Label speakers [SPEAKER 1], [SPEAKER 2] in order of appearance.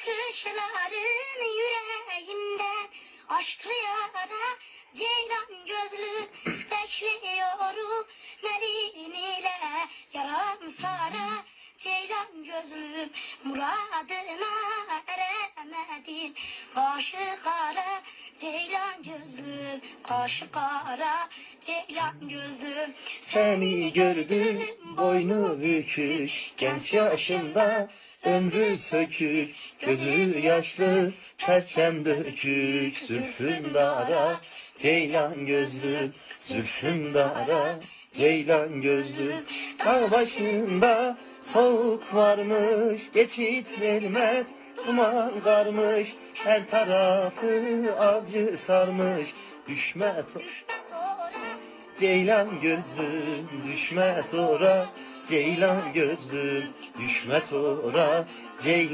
[SPEAKER 1] bakışların yüreğimde açtı yara. Ceylan gözlü bekliyorum Medine yaram sara. Ceylan gözlüm muradına eremedim. Başı kara ceylan gözlüm, kaşı kara ceylan gözlüm.
[SPEAKER 2] Seni gördüm boynu bükük, genç yaşımda ömrü sökük, gözü yaşlı perçem dökük, zülfün dara ceylan gözlüm, zülfün dara ceylan gözlüm. Dağ başında soğuk varmış, geçit vermez, duman karmış, her tarafı acı sarmış. Düşme ceylan gözlüm, düşme tora, ceylan gözlüm, düşme tora, ceylan.